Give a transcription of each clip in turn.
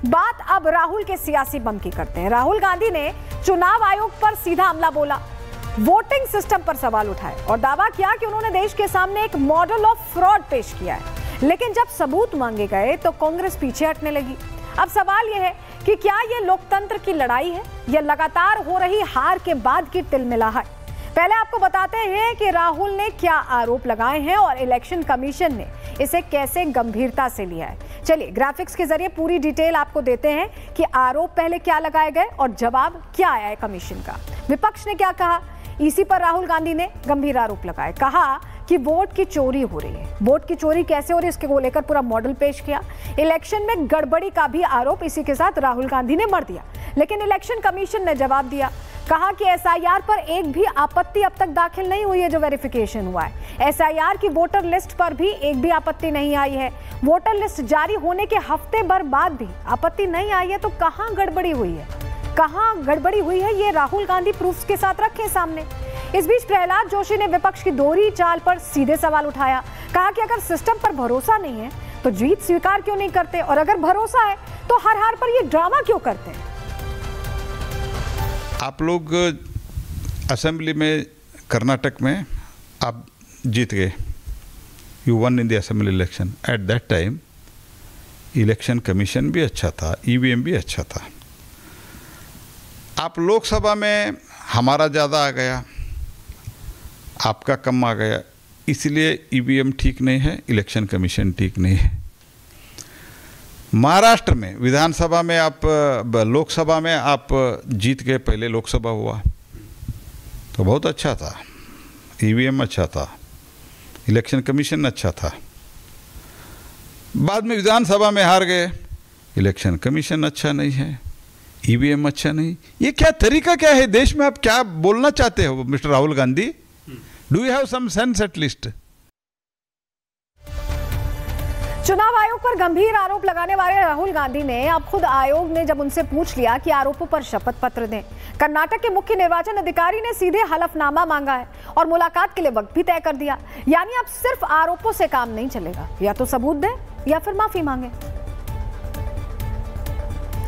बात अब राहुल के सियासी बम की करते हैं। राहुल गांधी ने चुनाव आयोग पर सीधा हमला बोला, वोटिंग सिस्टम पर सवाल उठाए और दावा किया कि उन्होंने देश के सामने एक मॉडल ऑफ फ्रॉड पेश किया है। लेकिन जब सबूत मांगे गए तो कांग्रेस पीछे हटने लगी। अब सवाल यह है कि क्या यह लोकतंत्र की लड़ाई है या लगातार हो रही हार के बाद की तिलमिलाहट। पहले आपको बताते हैं कि राहुल ने क्या आरोप लगाए हैं और इलेक्शन कमीशन ने इसे कैसे गंभीरता से लिया है। चलिए ग्राफिक्स के जरिए पूरी डिटेल आपको देते हैं कि आरोप पहले क्या लगाए गए और जवाब क्या आया है कमीशन का। विपक्ष ने क्या कहा, इसी पर राहुल गांधी ने गंभीर आरोप लगाए। कहा कि वोट की चोरी हो रही है। वोट की चोरी कैसे हो रही है इसके को लेकर पूरा मॉडल पेश किया। इलेक्शन में गड़बड़ी का भी आरोप इसी के साथ राहुल गांधी ने मढ़ दिया, लेकिन इलेक्शन कमीशन ने जवाब दिया। कहा कि एसआईआर पर एक भी आपत्ति अब तक दाखिल नहीं हुई है जो वेरिफिकेशन हुआ है। एसआईआर की वोटर लिस्ट पर भी एक भी आपत्ति नहीं आई है। वोटर लिस्ट जारी होने के हफ्ते भर बाद भी आपत्ति नहीं आई है, तो कहां गड़बड़ी हुई है, कहां गड़बड़ी हुई है, ये राहुल गांधी प्रूफ्स के साथ रखे सामने। इस बीच प्रहलाद जोशी ने विपक्ष की दोहरी चाल पर सीधे सवाल उठाया। कहा कि अगर सिस्टम पर भरोसा नहीं है तो जीत स्वीकार क्यों नहीं करते, और अगर भरोसा है तो हर हार पर ये ड्रामा क्यों करते हैं। आप लोग असेंबली में कर्नाटक में आप जीत गए, you one in the assembly election. At that time election commission भी अच्छा था, ईवीएम भी अच्छा था। आप लोकसभा में हमारा ज़्यादा आ गया, आपका कम आ गया, इसलिए ईवीएम ठीक नहीं है, इलेक्शन कमीशन ठीक नहीं है। महाराष्ट्र में विधानसभा में आप, लोकसभा में आप जीत गए, पहले लोकसभा हुआ तो बहुत अच्छा था, ईवीएम अच्छा था, इलेक्शन कमीशन अच्छा था। बाद में विधानसभा में हार गए, इलेक्शन कमीशन अच्छा नहीं है, ईवीएम अच्छा नहीं। ये क्या तरीका क्या है देश में, आप क्या बोलना चाहते हो mister Rahul Gandhi? Do you have some sense at least? चुनाव आयोग पर गंभीर आरोप लगाने वाले राहुल गांधी ने अब खुद आयोग ने जब उनसे पूछ लिया कि आरोपों पर शपथ पत्र दें, कर्नाटक के मुख्य निर्वाचन अधिकारी ने सीधे हलफनामा मांगा है और मुलाकात के लिए वक्त भी तय कर दिया। यानी अब सिर्फ आरोपों से काम नहीं चलेगा, या तो सबूत दें या फिर माफी मांगे।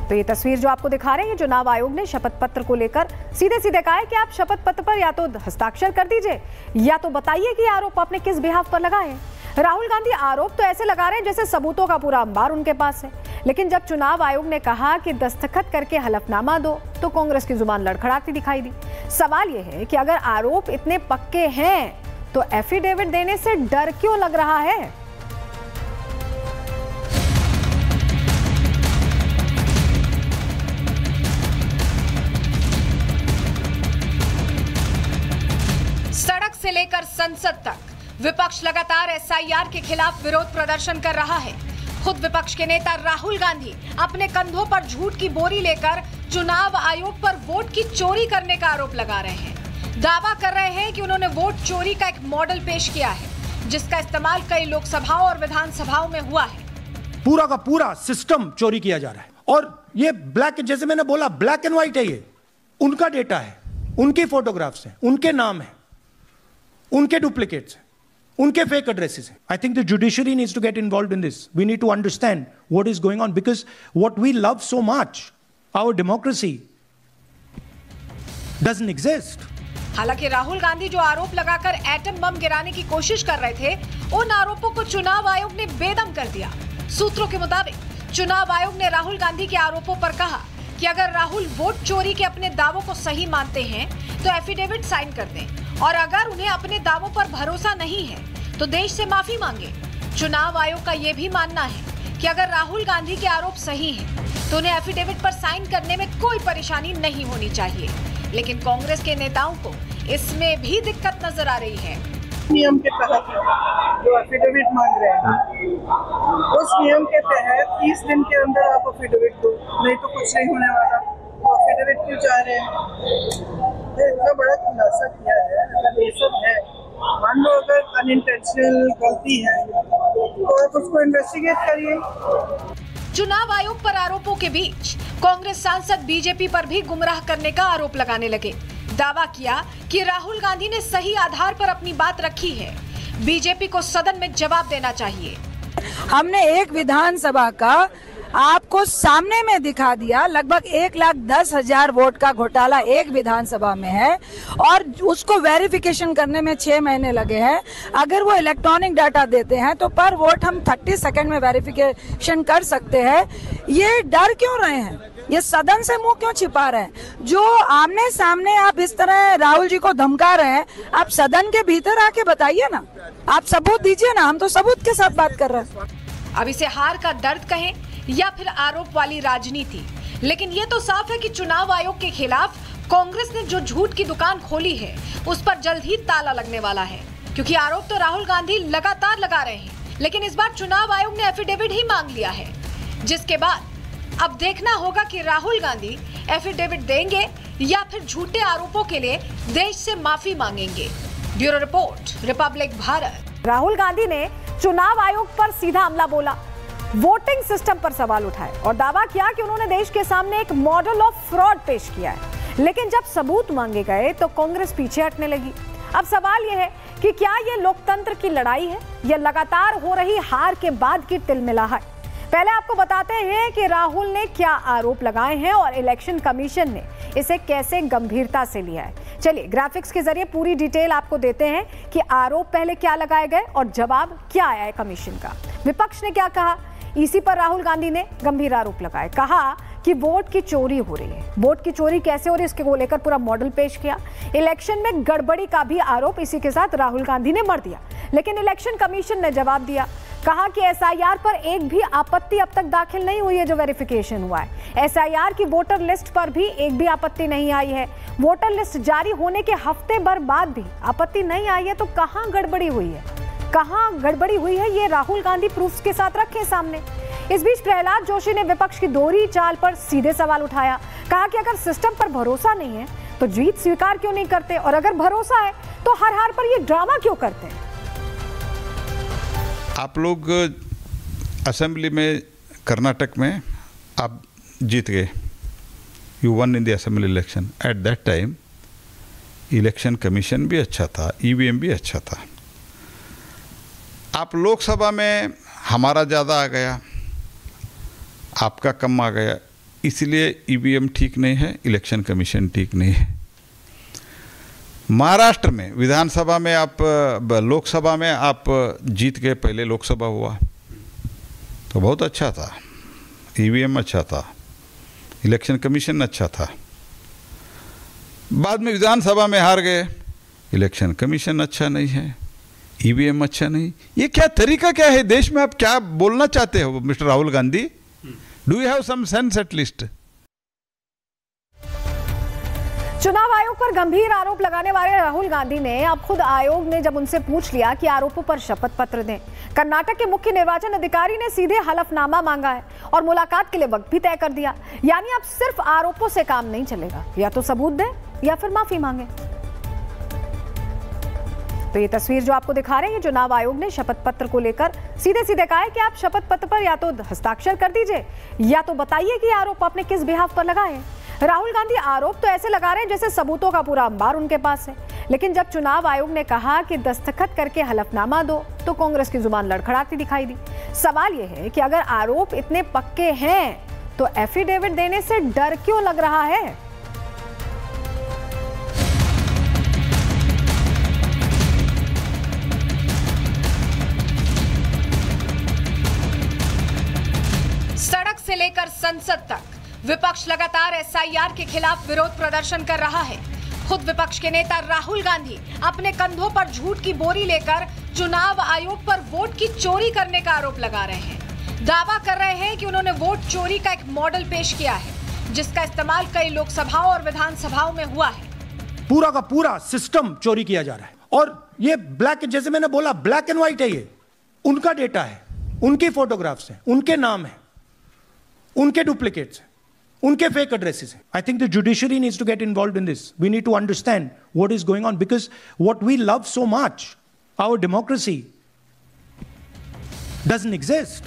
तो ये तस्वीर जो आपको दिखा रहे हैं, चुनाव आयोग ने शपथ पत्र को लेकर सीधे सीधे कहा है कि आप शपथ पत्र पर या तो हस्ताक्षर कर दीजिए या तो बताइए कि आरोप आपने किस बिहाफ पर लगाए। राहुल गांधी आरोप तो ऐसे लगा रहे हैं जैसे सबूतों का पूरा अंबार उनके पास है, लेकिन जब चुनाव आयोग ने कहा कि दस्तखत करके हलफनामा दो तो कांग्रेस की जुबान लड़खड़ाती दिखाई दी। सवाल यह है कि अगर आरोप इतने पक्के हैं तो एफिडेविट देने से डर क्यों लग रहा है। सड़क से लेकर संसद तक विपक्ष लगातार एसआईआर के खिलाफ विरोध प्रदर्शन कर रहा है। खुद विपक्ष के नेता राहुल गांधी अपने कंधों पर झूठ की बोरी लेकर चुनाव आयोग पर वोट की चोरी करने का आरोप लगा रहे हैं। दावा कर रहे हैं कि उन्होंने वोट चोरी का एक मॉडल पेश किया है, जिसका इस्तेमाल कई लोकसभाओं और विधानसभाओं में हुआ है। पूरा का पूरा सिस्टम चोरी किया जा रहा है और ये ब्लैक, जैसे मैंने बोला, ब्लैक एंड व्हाइट है। ये उनका डेटा है, उनकी फोटोग्राफ्स हैं, उनके नाम है, उनके डुप्लीकेट्स हैं, उनके फेक एड्रेसेस हैं। I think the judiciary needs to get involved in this. We need to understand what is going on because what we love so much, our democracy, doesn't exist. हालांकि राहुल गांधी जो आरोप लगाकर atom bomb गिराने की कोशिश कर रहे थे, उन आरोपों को चुनाव आयोग ने बेदम कर दिया। सूत्रों के मुताबिक चुनाव आयोग ने राहुल गांधी के आरोपों पर कहा कि अगर राहुल वोट चोरी के अपने दावों को सही मानते हैं तो एफिडेविट साइन कर दें, और अगर उन्हें अपने दावों पर भरोसा नहीं है तो देश से माफी मांगे। चुनाव आयोग का यह भी मानना है कि अगर राहुल गांधी के आरोप सही हैं, तो उन्हें एफिडेविट पर साइन करने में कोई परेशानी नहीं होनी चाहिए। लेकिन कांग्रेस के नेताओं को इसमें भी दिक्कत नजर आ रही है। नियम के तहत जो एफिडेविट मांग रहे हैं, उस नियम के तहत 30 दिन के अंदर आप एफिडेविट दो, नहीं तो कुछ नहीं होने वाला। तो एफिडेविट क्यों चाह रहे हैं? इतना बड़ा खुलासा किया है, अगर ये सब है, मान लो अगर अनइंटेंशनल गलती है तो आप उसको इन्वेस्टिगेट करिए। चुनाव आयोग पर आरोपों के बीच कांग्रेस सांसद बीजेपी पर भी गुमराह करने का आरोप लगाने लगे। दावा किया कि राहुल गांधी ने सही आधार पर अपनी बात रखी है, बीजेपी को सदन में जवाब देना चाहिए। हमने एक विधानसभा का आपको सामने में दिखा दिया। लगभग 1,10,000 वोट का घोटाला एक विधानसभा में है और उसको वेरिफिकेशन करने में 6 महीने लगे हैं। अगर वो इलेक्ट्रॉनिक डाटा देते हैं तो पर वोट हम 30 सेकंड में वेरिफिकेशन कर सकते हैं। ये डर क्यों रहे हैं? ये सदन से मुंह क्यों छिपा रहे हैं? जो आमने सामने आप इस तरह राहुल जी को धमका रहे हैं, आप सदन के भीतर आके बताइए ना, आप सबूत दीजिए ना। हम तो सबूत के साथ बात कर रहे हैं। अब इसे हार का दर्द कहें या फिर आरोप वाली राजनीति, लेकिन ये तो साफ है कि चुनाव आयोग के खिलाफ कांग्रेस ने जो झूठ की दुकान खोली है उस पर जल्द ही ताला लगने वाला है, क्योंकि आरोप तो राहुल गांधी लगातार लगा रहे हैं, लेकिन इस बार चुनाव आयोग ने एफिडेविट ही मांग लिया है, जिसके बाद अब देखना होगा कि राहुल गांधी एफिडेविट देंगे या फिर झूठे आरोपों के लिए देश से माफी मांगेंगे। Bureau report, Republic Bharat. Rahul Gandhi ने चुनाव आयोग पर सीधा हमला बोला, वोटिंग सिस्टम पर सवाल उठाए और दावा किया कि उन्होंने देश के सामने एक मॉडल ऑफ फ्रॉड पेश किया है। लेकिन जब सबूत मांगे गए तो कांग्रेस पीछे हटने लगी। अब सवाल यह है कि क्या यह लोकतंत्र की लड़ाई है या लगातार हो रही हार के बाद की तिलमिलाहट? पहले आपको बताते हैं कि राहुल ने क्या आरोप लगाए हैं और इलेक्शन कमीशन ने इसे कैसे गंभीरता से लिया है। चलिए ग्राफिक्स के जरिए पूरी डिटेल आपको देते हैं कि आरोप पहले क्या लगाए गए और जवाब क्या आया है कमीशन का। विपक्ष ने क्या कहा, इसी पर राहुल गांधी ने गंभीर आरोप लगाए। कहा कि वोट की चोरी हो रही है। वोट की चोरी कैसे हो रही है इसके को लेकर पूरा मॉडल पेश किया। इलेक्शन में गड़बड़ी का भी आरोप इसी के साथ राहुल गांधी ने मढ़ दिया, लेकिन इलेक्शन कमीशन ने जवाब दिया। कहा कि एसआईआर पर एक भी आपत्ति अब तक दाखिल नहीं हुई है जो वेरिफिकेशन हुआ है। एसआईआर की वोटर लिस्ट पर भी एक भी आपत्ति नहीं आई है। वोटर लिस्ट जारी होने के हफ्ते भर बाद भी आपत्ति नहीं आई है, तो कहां गड़बड़ी हुई है? कहां गड़बड़ी हुई है ये राहुल गांधी प्रूफ्स के साथ रखे सामने। इस बीच प्रहलाद जोशी ने विपक्ष की दोहरी चाल पर सीधे सवाल उठाया। कहा कि अगर सिस्टम पर भरोसा नहीं है तो जीत स्वीकार क्यों नहीं करते, और अगर भरोसा है तो हर हार पर ये ड्रामा क्यों करते हैं? आप लोग असेंबली में कर्नाटक में आप जीत गए, you one in the assembly election. At that time election commission भी अच्छा था, ईवीएम भी अच्छा था। आप लोकसभा में हमारा ज़्यादा आ गया, आपका कम आ गया, इसलिए ईवीएम ठीक नहीं है, इलेक्शन कमीशन ठीक नहीं है। महाराष्ट्र में विधानसभा में आप, लोकसभा में आप जीत गए, पहले लोकसभा हुआ तो बहुत अच्छा था, ईवीएम अच्छा था, इलेक्शन कमीशन अच्छा था। बाद में विधानसभा में हार गए, इलेक्शन कमीशन अच्छा नहीं है, ईवीएम अच्छा नहीं। ये क्या तरीका क्या है? देश में आप क्या बोलना चाहते हो mister Rahul Gandhi? Do you have some sense at least? चुनाव आयोग पर गंभीर आरोप लगाने वाले राहुल गांधी ने अब खुद आयोग ने जब उनसे पूछ लिया कि आरोपों पर शपथ पत्र दें, कर्नाटक के मुख्य निर्वाचन अधिकारी ने सीधे हलफनामा मांगा है और मुलाकात के लिए वक्त भी तय कर दिया। यानी अब सिर्फ आरोपों से काम नहीं चलेगा, या तो सबूत दें या फिर माफी मांगे। तो ये तस्वीर जो आपको दिखा रहे हैं, चुनाव आयोग ने शपथ पत्र को लेकर सीधे सीधे कहा है कि आप शपथ पत्र पर या तो हस्ताक्षर कर दीजिए या तो बताइए कि आरोप आपने किस बिहाफ पर लगाए। राहुल गांधी आरोप तो ऐसे लगा रहे हैं जैसे सबूतों का पूरा अंबार उनके पास है, लेकिन जब चुनाव आयोग ने कहा कि दस्तखत करके हलफनामा दो तो कांग्रेस की जुबान लड़खड़ाती दिखाई दी। सवाल यह है कि अगर आरोप इतने पक्के हैं तो एफिडेविट देने से डर क्यों लग रहा है? सड़क से लेकर संसद तक विपक्ष लगातार एसआईआर के खिलाफ विरोध प्रदर्शन कर रहा है। खुद विपक्ष के नेता राहुल गांधी अपने कंधों पर झूठ की बोरी लेकर चुनाव आयोग पर वोट की चोरी करने का आरोप लगा रहे हैं। दावा कर रहे हैं कि उन्होंने वोट चोरी का एक मॉडल पेश किया है, जिसका इस्तेमाल कई लोकसभाओं और विधानसभाओं में हुआ है। पूरा का पूरा सिस्टम चोरी किया जा रहा है और ये ब्लैक, जैसे मैंने बोला, ब्लैक एंड व्हाइट है। ये उनका डेटा है, उनकी फोटोग्राफ्स हैं, उनके नाम है, उनके डुप्लीकेट्स हैं, उनके फेक एड्रेसेस हैं। I think the judiciary needs to get involved in this. We need to understand what is going on, because what we love so much, our democracy, doesn't exist.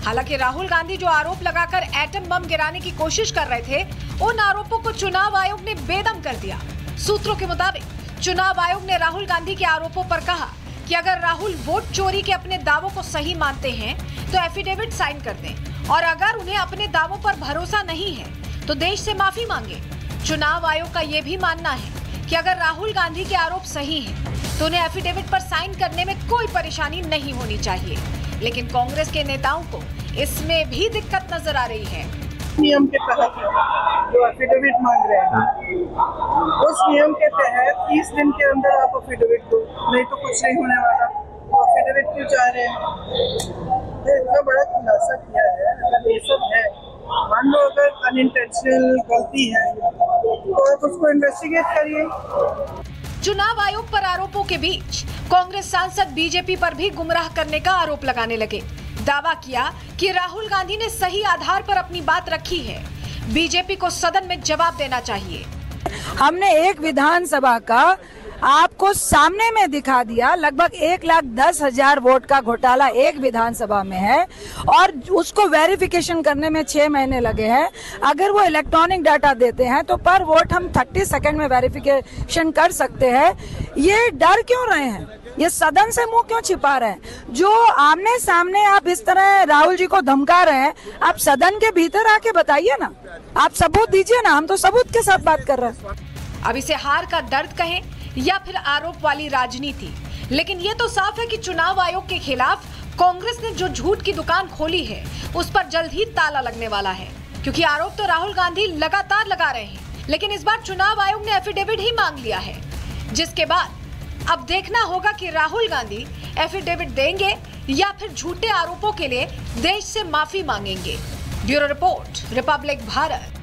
हालांकि राहुल गांधी जो आरोप लगाकर atom bomb गिराने की कोशिश कर रहे थे, उन आरोपों को चुनाव आयोग ने बेदम कर दिया। सूत्रों के मुताबिक चुनाव आयोग ने राहुल गांधी के आरोपों पर कहा कि अगर राहुल वोट चोरी के अपने दावों को सही मानते हैं तो एफिडेविट साइन कर दें और अगर उन्हें अपने दावों पर भरोसा नहीं है तो देश से माफी मांगे। चुनाव आयोग का ये भी मानना है कि अगर राहुल गांधी के आरोप सही हैं, तो उन्हें एफिडेविट पर साइन करने में कोई परेशानी नहीं होनी चाहिए। लेकिन कांग्रेस के नेताओं को इसमें भी दिक्कत नजर आ रही है। नियम के तहत जो एफिडेविट मांग रहे हैं, उस नियम के तहत 30 दिन के अंदर आप एफिडेविट दो, नहीं तो कुछ नहीं होने वाला। तो एफिडेविट क्यों चाह रहे हैं? इतना बड़ा खुलासा किया है। अगर ये सब है, मान लो अगर अनइंटेंशनल गलती है तो आप उसको इन्वेस्टिगेट करिए। चुनाव आयोग पर आरोपों के बीच कांग्रेस सांसद बीजेपी पर भी गुमराह करने का आरोप लगाने लगे। दावा किया कि राहुल गांधी ने सही आधार पर अपनी बात रखी है। बीजेपी को सदन में जवाब देना चाहिए। हमने एक विधानसभा का आपको सामने में दिखा दिया। लगभग 1,10,000 वोट का घोटाला एक विधानसभा में है और उसको वेरिफिकेशन करने में 6 महीने लगे हैं। अगर वो इलेक्ट्रॉनिक डाटा देते हैं तो पर वोट हम 30 सेकंड में वेरिफिकेशन कर सकते हैं। ये डर क्यों रहे हैं? ये सदन से मुंह क्यों छिपा रहे हैं? जो आमने सामने आप इस तरह राहुल जी को धमका रहे हैं, आप सदन के भीतर आके बताइए ना, आप सबूत दीजिए ना। हम तो सबूत के साथ बात कर रहे हैं। अब इसे हार का दर्द कहें या फिर आरोप वाली राजनीति, लेकिन ये तो साफ है कि चुनाव आयोग के खिलाफ कांग्रेस ने जो झूठ की दुकान खोली है उस पर जल्द ही ताला लगने वाला है। क्योंकि आरोप तो राहुल गांधी लगातार लगा रहे हैं, लेकिन इस बार चुनाव आयोग ने एफिडेविट ही मांग लिया है, जिसके बाद अब देखना होगा कि राहुल गांधी एफिडेविट देंगे या फिर झूठे आरोपों के लिए देश से माफी मांगेंगे। Bureau report, Republic Bharat.